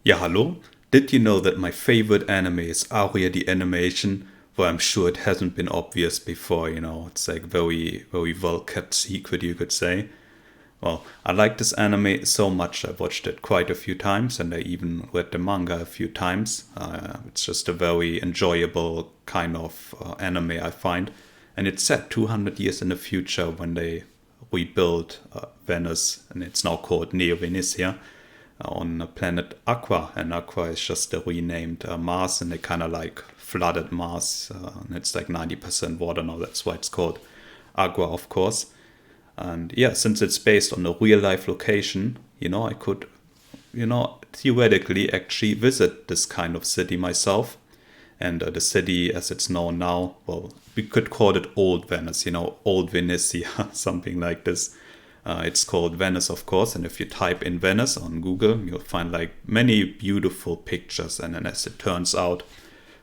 Yeah, hello. Did you know that my favorite anime is Aria the Animation? Well, I'm sure it hasn't been obvious before, it's like very, very well kept secret, you could say. Well, I like this anime so much, I watched it quite a few times and I even read the manga a few times. It's just a very enjoyable kind of anime, I find. And it's set 200 years in the future when they rebuild Venice, and it's now called neo-venezia on the planet Aqua, and Aqua is just a renamed Mars, and they kind of like flooded Mars, and it's like 90% water now. That's why it's called Aqua, of course. And yeah, since it's based on a real life location, I could, theoretically actually visit this kind of city myself. And the city, as it's known now, well, we could call it Old Venice, Old Venezia, something like this. It's called Venice, of course, and if you type in Venice on Google, you'll find like many beautiful pictures. And then, as it turns out,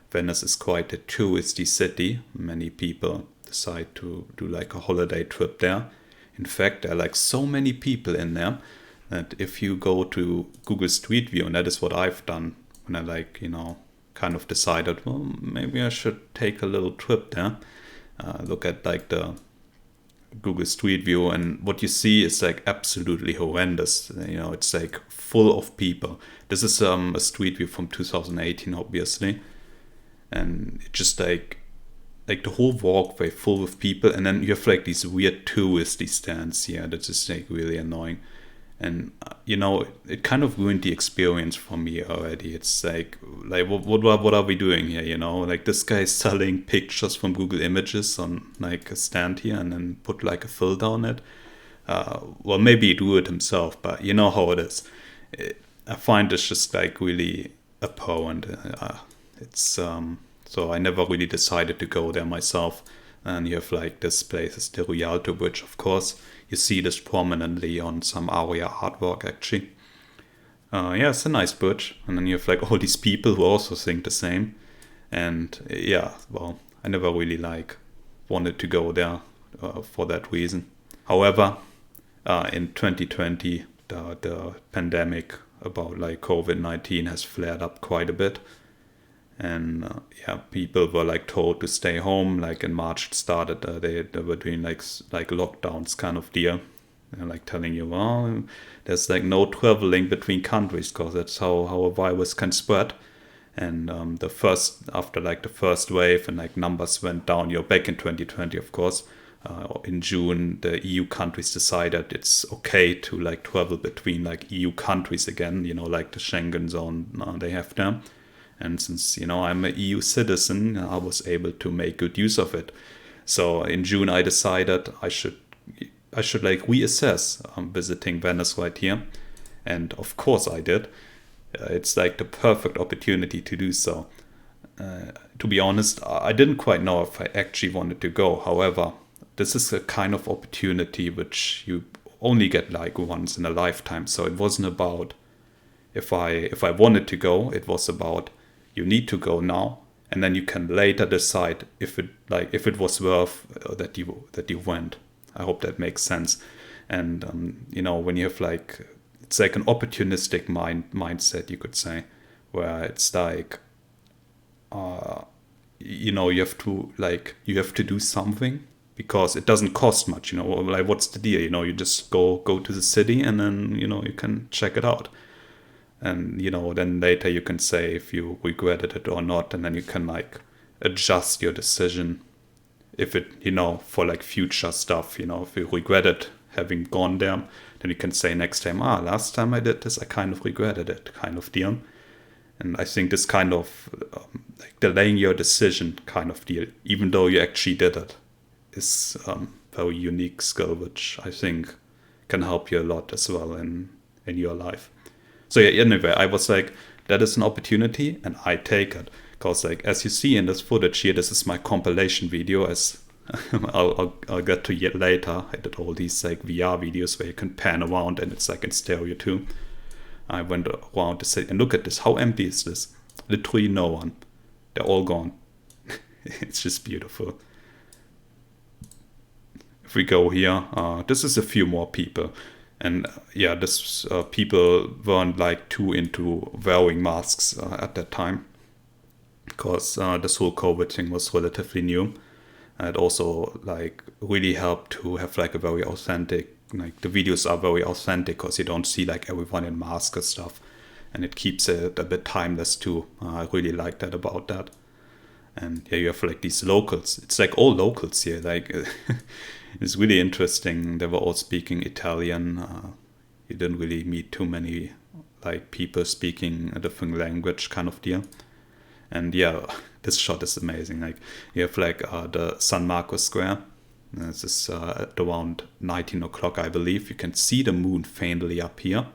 Venice is quite a touristy city. Many people decide to do like a holiday trip there. In fact, there are like so many people in there that if you go to Google Street View, and that is what I've done when I kind of decided, well, maybe I should take a little trip there. Look at like the Google Street View, and what you see is like absolutely horrendous. It's like full of people. This is a Street View from 2018, obviously, and it just like the whole walkway full of people, and then you have like these weird touristy stands here that is like really annoying. And it kind of ruined the experience for me already. It's like what are we doing here? Like this guy is selling pictures from Google Images on like a stand here, and then put like a filter on it. Well, maybe he do it himself, but you know how it is. I find this just like really abhorrent. It's So I never really decided to go there myself. And you have like this place is the Rialto Bridge, of course. You see this prominently on some Aria artwork, actually. Yeah, it's a nice bridge. And then you have like all these people who also think the same. And yeah, well, I never really like wanted to go there for that reason. However, in 2020, the pandemic about like COVID-19 has flared up quite a bit. And yeah, people were like told to stay home. Like in March it started, they were doing like lockdowns kind of deal. They're like telling you, well, there's like no traveling between countries because that's how a virus can spread. And after like the first wave and like numbers went down, you're back in 2020, of course. In June, the EU countries decided it's okay to like travel between like EU countries again, like the Schengen zone they have there. And since, I'm an EU citizen, I was able to make good use of it. So in June, I decided I should like reassess visiting Venice right here. And of course I did. It's like the perfect opportunity to do so. To be honest, I didn't quite know if I actually wanted to go. However, this is a kind of opportunity which you only get like once in a lifetime. So it wasn't about if I wanted to go, it was about you need to go now, and then you can later decide if it was worth that you went. I hope that makes sense. And when you have like, it's like an opportunistic mindset, you could say, where it's like you have to do something because it doesn't cost much. Like what's the deal? You just go to the city, and then you can check it out. And, then later you can say if you regretted it or not. And then you can like adjust your decision if it, for like future stuff, if you regretted having gone there, then you can say next time, last time I did this, I kind of regretted it, kind of deal. And I think this kind of like delaying your decision kind of deal, even though you actually did it, is very unique skill, which I think can help you a lot as well in your life. So yeah, anyway, I was like, that is an opportunity and I take it. Because like, as you see in this footage here, this is my compilation video, as I'll get to yet later. I did all these like VR videos where you can pan around and it's like in stereo too. I went around the city and look at this. How empty is this? Literally no one. They're all gone. It's just beautiful. If we go here, this is a few more people. And yeah, this people weren't like too into wearing masks at that time, because this whole COVID thing was relatively new. And it also like really helped to have like a very authentic, like the videos are very authentic because you don't see like everyone in mask and stuff, and it keeps it a bit timeless too. I really like that about that. And yeah, you have like these locals. It's like all locals here. Like it's really interesting. They were all speaking Italian. You didn't really meet too many like people speaking a different language kind of deal. And yeah, this shot is amazing. Like you have like the San Marco Square. This is at around 19 o'clock, I believe. You can see the moon faintly up here.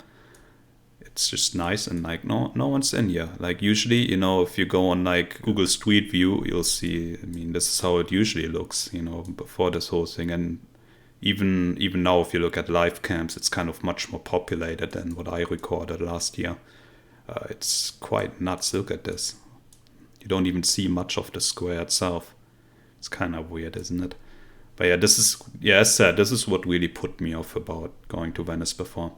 It's just nice, and like no one's in here. Like usually, if you go on like Google Street View, you'll see. I mean, this is how it usually looks. Before this whole thing, and even now, if you look at live cams, it's kind of much more populated than what I recorded last year. It's quite nuts. Look at this. You don't even see much of the square itself. It's kind of weird, isn't it? But yeah, as I said, this is what really put me off about going to Venice before.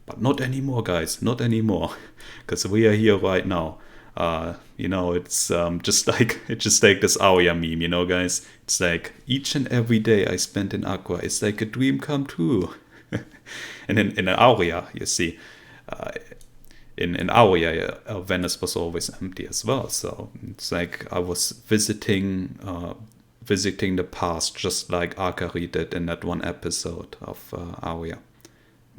But not anymore, guys. Not anymore, because we are here right now. It's just like this Aria meme, guys. It's like each and every day I spent in Aqua, it's like a dream come true. And in Aria, you see, in Aria, Venice was always empty as well. So it's like I was visiting the past, just like Akari did in that one episode of Aria.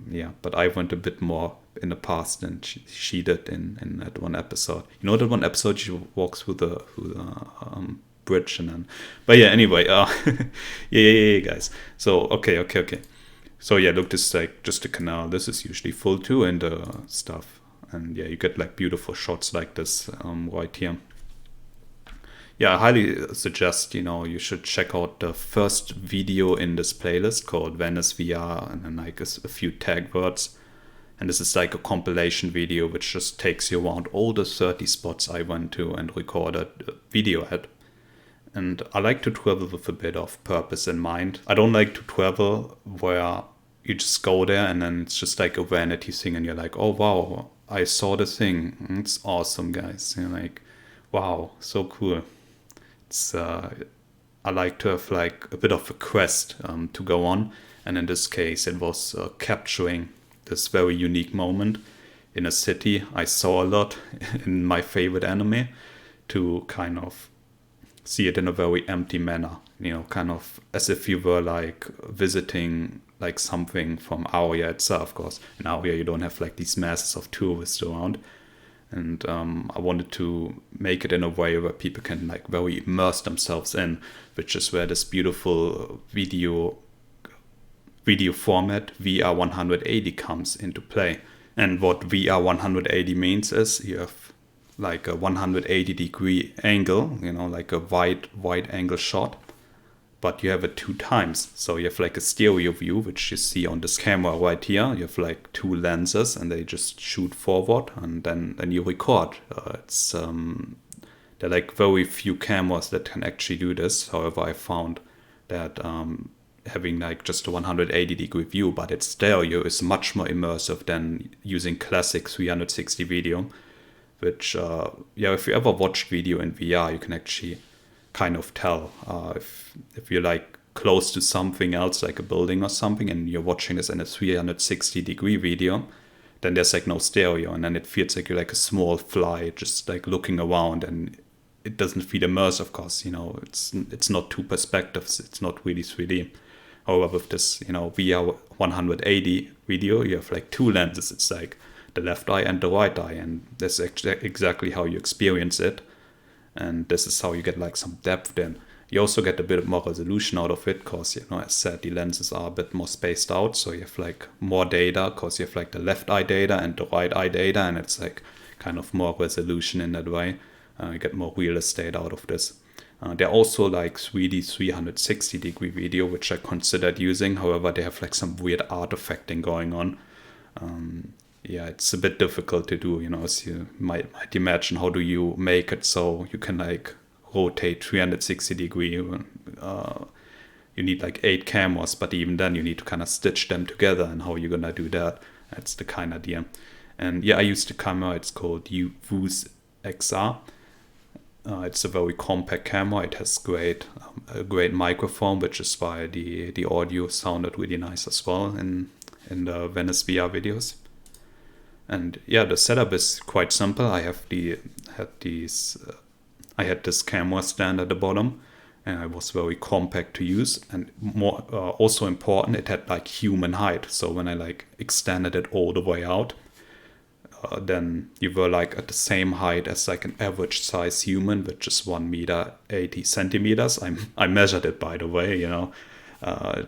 Yeah, but I went a bit more in the past than she did in that one episode. That one episode she walks through the bridge and then. But yeah, anyway, yeah, guys. So okay. So yeah, look, this is like just the canal. This is usually full too, and stuff. And yeah, you get like beautiful shots like this right here. Yeah, I highly suggest, you should check out the first video in this playlist called Venice VR, and then like a few tag words. And this is like a compilation video which just takes you around all the 30 spots I went to and recorded a video at. And I like to travel with a bit of purpose in mind. I don't like to travel where you just go there and then it's just like a vanity thing and you're like, oh wow, I saw the thing. It's awesome, guys. You're like, wow, so cool. I like to have like a bit of a quest to go on, and in this case it was capturing this very unique moment in a city I saw a lot in my favorite anime, to kind of see it in a very empty manner, kind of as if you were like visiting like something from Aria itself. Of course, in Aria you don't have like these masses of tourists around. And I wanted to make it in a way where people can like very immerse themselves in, which is where this beautiful video format VR 180 comes into play. And what VR 180 means is you have like a 180-degree angle, like a wide angle shot, but you have it 2 times. So you have like a stereo view, which you see on this camera right here. You have like 2 lenses and they just shoot forward and then you record. There are like very few cameras that can actually do this. However, I found that having like just a 180-degree view, but it's stereo, is much more immersive than using classic 360 video, which, if you ever watched video in VR, you can actually kind of tell if you're like close to something else, like a building or something, and you're watching this in a 360-degree video, then there's like no stereo, and then it feels like you're like a small fly just like looking around, and it doesn't feel immersive, of course. It's not 2 perspectives, it's not really 3D. However, with this VR 180 video, you have like 2 lenses. It's like the left eye and the right eye, and that's exactly how you experience it. And this is how you get like some depth in. You also get a bit more resolution out of it because, as I said, the lenses are a bit more spaced out. So you have like more data because you have like the left eye data and the right eye data. And it's like kind of more resolution in that way. You get more real estate out of this. They're also like 3D 360-degree video, which I considered using. However, they have like some weird artifacting going on. It's a bit difficult to do, as you might imagine. How do you make it so you can like rotate 360 degree? you need like 8 cameras, but even then you need to kind of stitch them together, and how you're gonna do that. That's the kind of idea. And yeah, I used the camera, it's called Venice XR. It's a very compact camera. It has a great microphone, which is why the audio sounded really nice as well in the Venice VR videos. And yeah, the setup is quite simple. I had this camera stand at the bottom, and it was very compact to use, and more also important, it had like human height. So when I like extended it all the way out, then you were like at the same height as like an average size human, which is 1 meter 80 centimeters. I measured it, by the way,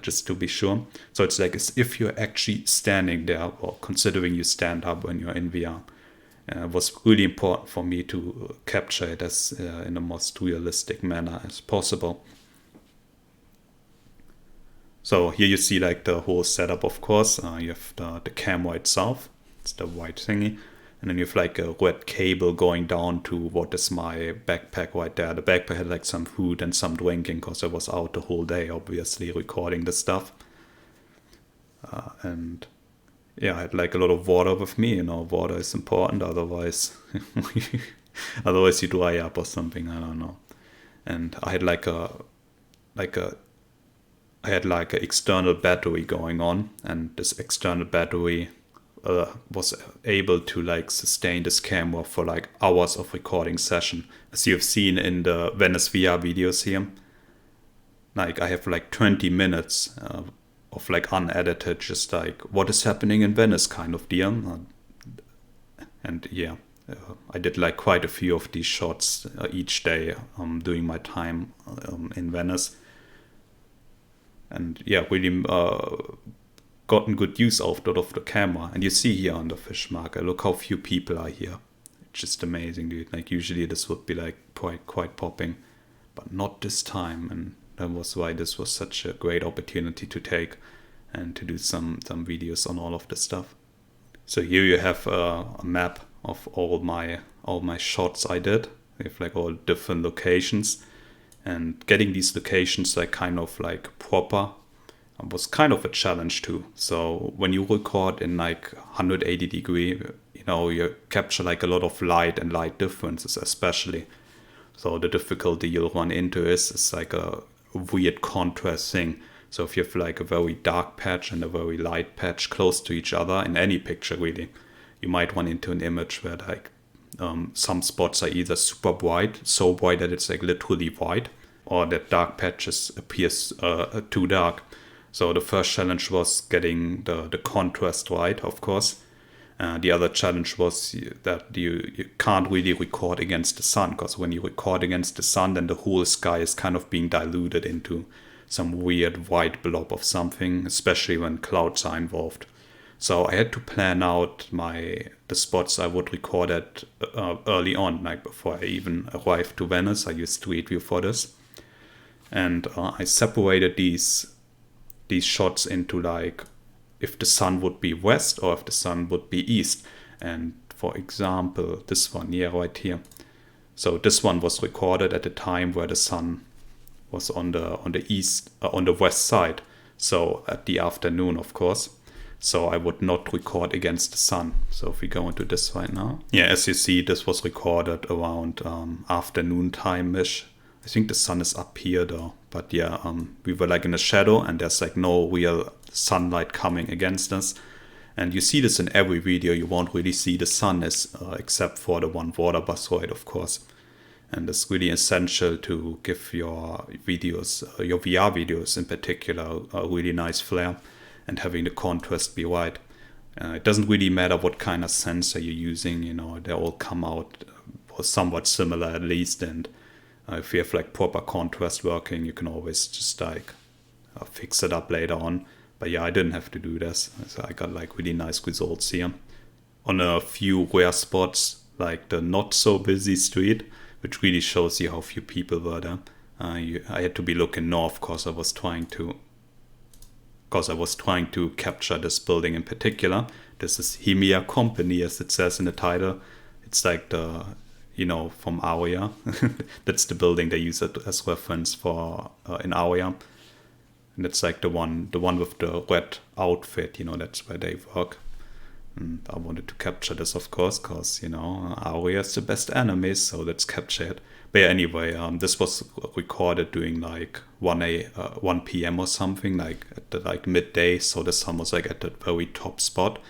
just to be sure. So it's like as if you're actually standing there, or considering you stand up when you're in VR. It was really important for me to capture it as in the most realistic manner as possible. So here you see like the whole setup, of course. You have the camera itself. It's the white thingy. And then you have like a red cable going down to what is my backpack right there. The backpack had like some food and some drinking, because I was out the whole day, obviously, recording the stuff. And yeah, I had like a lot of water with me. Water is important, otherwise otherwise you dry up or something, I don't know. And I had I had like an external battery going on, and this external battery was able to like sustain this camera for like hours of recording session. As you have seen in the Venice VR videos here, like I have like 20 minutes of like unedited, just like what is happening in Venice kind of deal. And yeah, I did like quite a few of these shots each day during my time in Venice. And yeah, really gotten good use out of the camera. And you see here on the fish marker, look how few people are here. It's just amazing, dude. Like usually this would be like quite popping, but not this time. And that was why this was such a great opportunity to take and to do some videos on all of this stuff. So here you have a map of all my shots I did. We have like all different locations, and getting these locations like kind of like proper was kind of a challenge too. So when you record in like 180 degree, you capture like a lot of light and light differences especially. So the difficulty you'll run into is like a weird contrast thing. So if you have like a very dark patch and a very light patch close to each other in any picture really, you might run into an image where like some spots are either super bright, so bright that it's like literally white, or that dark patches appears too dark. So the first challenge was getting the contrast right, of course. The other challenge was that you can't really record against the sun, because when you record against the sun, then the whole sky is kind of being diluted into some weird white blob of something, especially when clouds are involved. So I had to plan out the spots I would record at early on, like before I even arrived to Venice. I used Street View for this. And I separated these shots into like if the sun would be west or if the sun would be east. And for example, this one, yeah, right here. So this one was recorded at a time where the sun was on the west side. So at the afternoon, of course. So I would not record against the sun. So if we go into this right now. Yeah, as you see, this was recorded around afternoon time-ish. I think the sun is up here though. But yeah, we were like in a shadow, and there's like no real sunlight coming against us. And you see this in every video. You won't really see the sun except for the one water bus ride, of course. And it's really essential to give your videos, your VR videos in particular, a really nice flare, and having the contrast be right. It doesn't really matter what kind of sensor you're using, they all come out somewhat similar at least. And if you have like proper contrast working, you can always just like fix it up later on. But yeah, I didn't have to do this. So I got like really nice results here. On a few rare spots, like the not so busy street, which really shows you how few people were there. I had to be looking north because I was trying to capture this building in particular. This is Hemia Company, as it says in the title. It's like the from Aria. That's the building they use it as reference for in Aria. And it's like the one with the red outfit, that's where they work. And I wanted to capture this, of course, because, Aria is the best anime, so let's capture it. But yeah, anyway, this was recorded during like 1 p.m. or something, like at the midday, so the sun was like at the very top spot.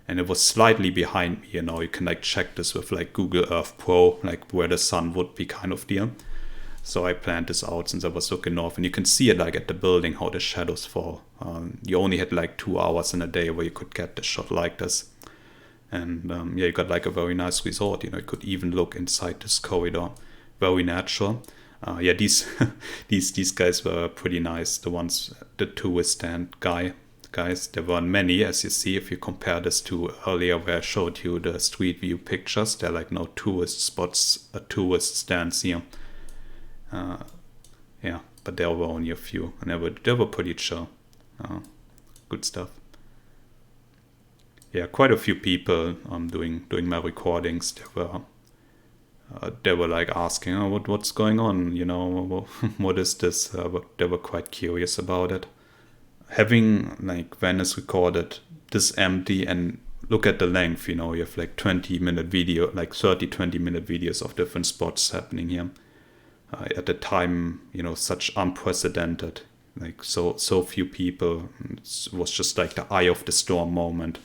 And it was slightly behind me, you can like check this with like Google Earth Pro, like where the sun would be kind of there. So I planned this out since I was looking north, and you can see it like at the building, how the shadows fall. You only had like 2 hours in a day where you could get the shot like this. And you got like a very nice resort, you could even look inside this corridor. Very natural. These these guys were pretty nice. The tourist stand guys, there weren't many, as you see, if you compare this to earlier where I showed you the street view pictures. There are like no tourist spots, tourist stands here. But there were only a few, and they were pretty chill. Good stuff. Yeah, quite a few people doing my recordings. They were like asking, what's going on? What is this? They were quite curious about it. Having like Venice recorded this empty, and look at the length. You have like 20-minute video, like 20-minute videos of different spots happening here. At the time, such unprecedented, like so few people. It was just like the eye of the storm moment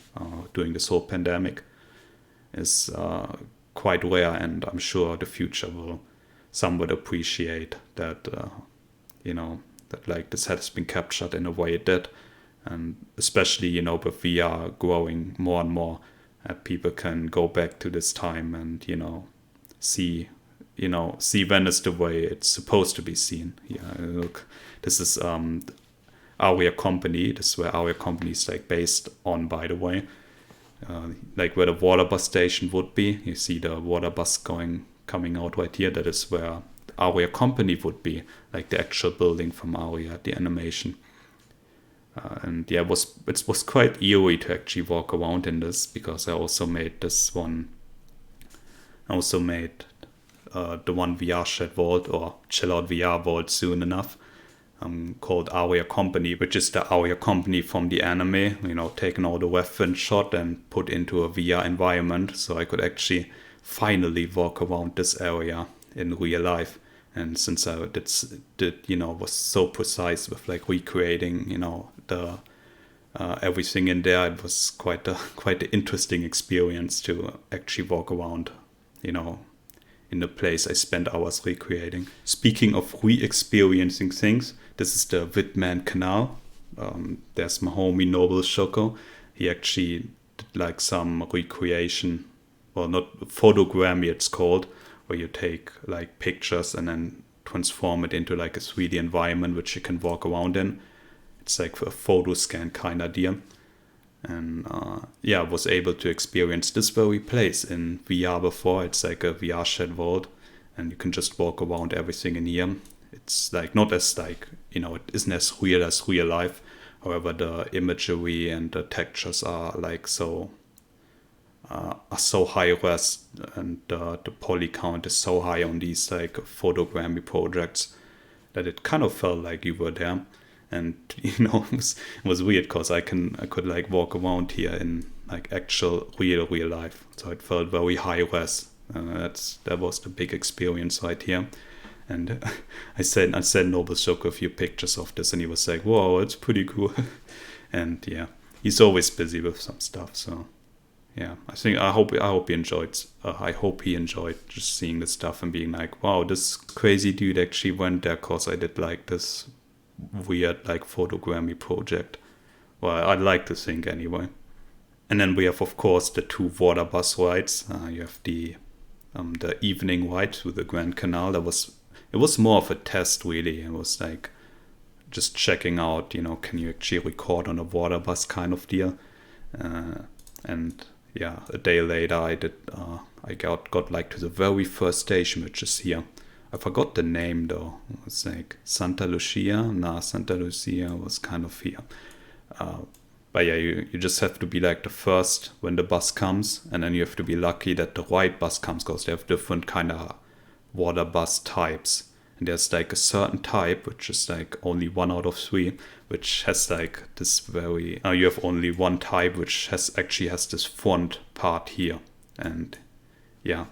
during this whole pandemic. Is quite rare, and I'm sure the future will somewhat appreciate that. That like this has been captured in a way it did, and especially with VR growing more and more, people can go back to this time and see Venice the way it's supposed to be seen. Yeah, look, this is Hemia Company. This is where Hemia Company is like based on, by the way. Like where the water bus station would be. You see the water bus coming out right here. That is where Hemia Company would be, like the actual building from Hemia, the animation. And yeah, it was quite eerie to actually walk around in this, because I also made this one. I also made the one VR chat vault, or chill out VR vault, soon enough. Called Hemia Company, which is the Hemia Company from the anime, taken all the reference shot and put into a VR environment, so I could actually finally walk around this area in real life. And since I was so precise with like recreating, the everything in there, it was quite an interesting experience to actually walk around, in the place I spent hours recreating. Speaking of re-experiencing things, this is the Venice Canal. There's my homie Noble Shoko. He actually did like some recreation, well, not photogrammy it's called, where you take like pictures and then transform it into like a 3D environment which you can walk around in. It's like a photo scan kind of deal. And I was able to experience this very place in VR before. It's like a VR shed world, and you can just walk around everything in here. It's like not as like, it isn't as real life. However, the imagery and the textures are like so high res, and the poly count is so high on these like photogrammy projects that it kind of felt like you were there. And it was weird because I could like walk around here in like actual real life, so it felt very high res. That was the big experience right here. And I sent Noble Shoko a few pictures of this, and he was like, "Whoa, it's pretty cool." And yeah, he's always busy with some stuff. So yeah, I hope he enjoyed. I hope he enjoyed just seeing this stuff and being like, "Wow, this crazy dude actually went there because I did like this weird like photogrammy project." Well, I'd like to think anyway. And then we have, of course, the 2 water bus rides. You have the evening ride through the Grand Canal. It was more of a test, really. It was like just checking out, can you actually record on a water bus kind of deal. And yeah, a day later I got like to the very first station, which is here. I forgot the name though. It was like Santa Lucia. Santa Lucia was kind of here. But yeah, you just have to be like the first when the bus comes, and then you have to be lucky that the right bus comes, because they have different kind of water bus types. And there's like a certain type, which is like only 1 out of 3, which has like this very, you have only one type, which actually has this front part here. And yeah,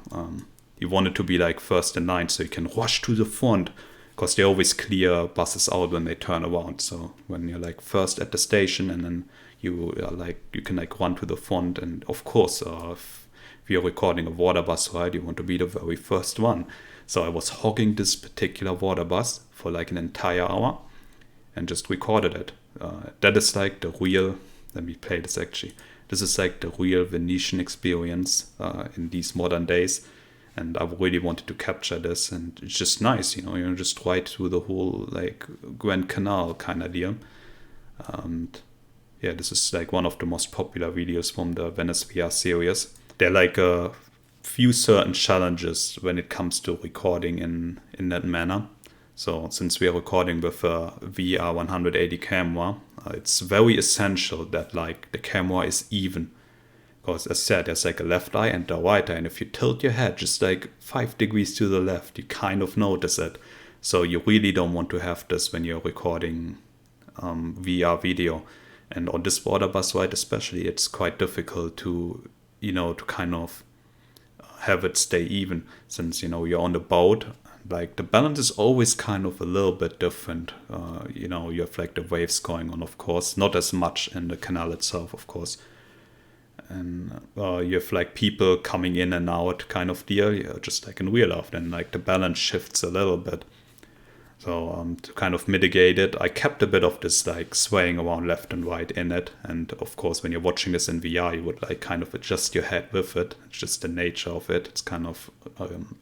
you want it to be like first in line so you can rush to the front, because they always clear buses out when they turn around. So when you're like first at the station, and then you can like run to the front. And of course, if you're recording a water bus ride, you want to be the very first one. So I was hogging this particular water bus for like an entire hour and just recorded it. That is like the real, let me play this actually. This is like the real Venetian experience in these modern days. And I really wanted to capture this, and it's just nice, you just ride through the whole like Grand Canal kind of deal. And yeah, this is like one of the most popular videos from the Venice VR series. They're like a few certain challenges when it comes to recording in that manner. So since we are recording with a VR 180 camera, it's very essential that like the camera is even. Because as I said, there's like a left eye and a right eye, and if you tilt your head just like 5 degrees to the left, you kind of notice it. So you really don't want to have this when you're recording VR video. And on this water bus ride especially, it's quite difficult to kind of have it stay even, since you're on the boat. Like the balance is always kind of a little bit different. You have like the waves going on, of course, not as much in the canal itself, of course. And you have like people coming in and out kind of deal, just like in real life. Then like the balance shifts a little bit. So to kind of mitigate it, I kept a bit of this like swaying around left and right in it. And of course, when you're watching this in VR, you would like kind of adjust your head with it. It's just the nature of it. It's kind of,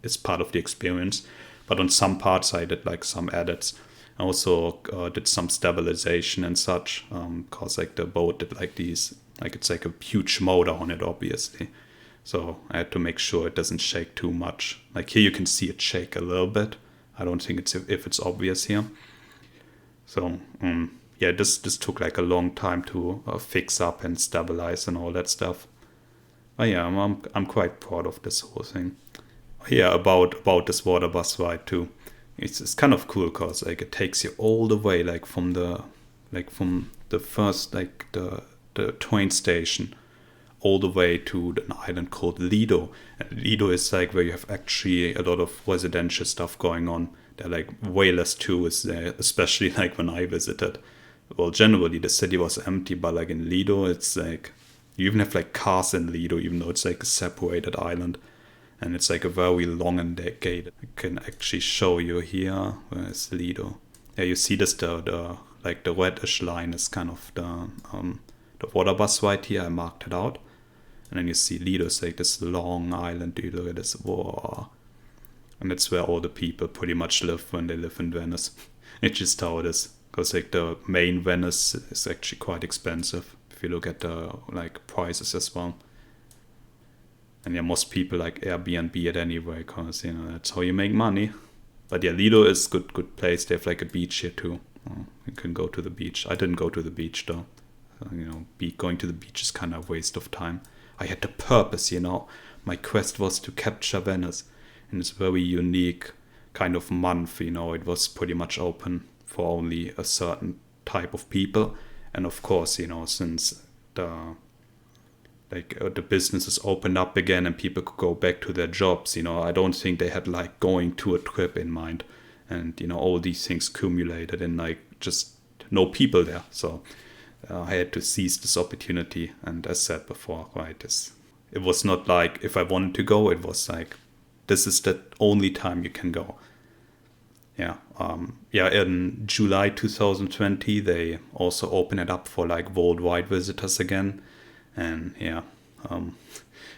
it's part of the experience. But on some parts, I did like some edits. I also did some stabilization and such, because like the boat did like these, like it's like a huge motor on it, obviously. So I had to make sure it doesn't shake too much. Like here you can see it shake a little bit. I don't think if it's obvious here. So yeah, this took like a long time to fix up and stabilize and all that stuff. But yeah, I'm quite proud of this whole thing. Yeah, about this water bus ride too. It's kind of cool because like it takes you all the way like from the first like the train station all the way to an island called Lido. And Lido is like where you have actually a lot of residential stuff going on. There are like way less tourists there, especially like when I visited. Well, generally the city was empty, but like in Lido, it's like you even have like cars in Lido, even though it's like a separated island. And it's like a very long and gate. I can actually show you here. Where is Lido? Yeah, you see this, the like the reddish line is kind of the water bus right here. I marked it out. And then you see Lido is like this long island. You look at this, whoa. And that's where all the people pretty much live when they live in Venice. It's just how it is. Because like the main Venice is actually quite expensive if you look at the like prices as well. And yeah, most people like Airbnb it anyway, because that's how you make money. But yeah, Lido is good place. They have like a beach here too. You can go to the beach. I didn't go to the beach though. Going to the beach is kind of a waste of time. I had the purpose, my quest was to capture Venice in this very unique kind of month. It was pretty much open for only a certain type of people. And of course, since the businesses opened up again and people could go back to their jobs, I don't think they had like going to a trip in mind. And, all these things accumulated and like just no people there. So I had to seize this opportunity. And as said before, right, it was not like if I wanted to go, it was like, this is the only time you can go. Yeah. In July 2020, they also opened it up for like worldwide visitors again. And yeah,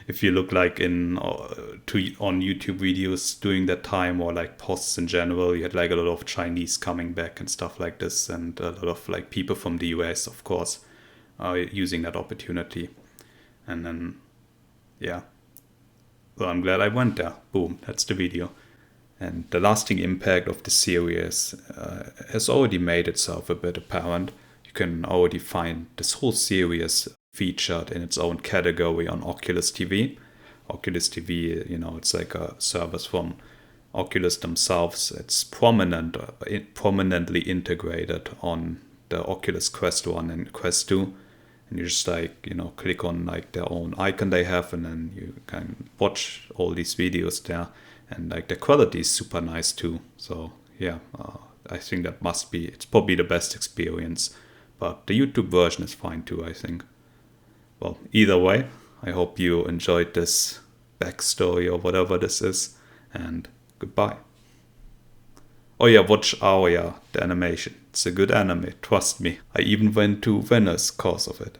if you look like on YouTube videos during that time, or like posts in general, you had like a lot of Chinese coming back and stuff like this, and a lot of like people from the US, of course, using that opportunity. And then, yeah, well, I'm glad I went there. Boom, that's the video. And the lasting impact of the series has already made itself a bit apparent. You can already find this whole series featured in its own category on Oculus TV. Oculus TV, it's like a service from Oculus themselves, it's prominently integrated on the Oculus Quest 1 and Quest 2. And you just like, click on like their own icon they have, and then you can watch all these videos there. And like the quality is super nice too. So yeah, I think it's probably the best experience. But the YouTube version is fine too, I think. Well, either way, I hope you enjoyed this backstory or whatever this is. And goodbye. Oh yeah, watch Aria, the animation. It's a good anime, trust me. I even went to Venice because of it.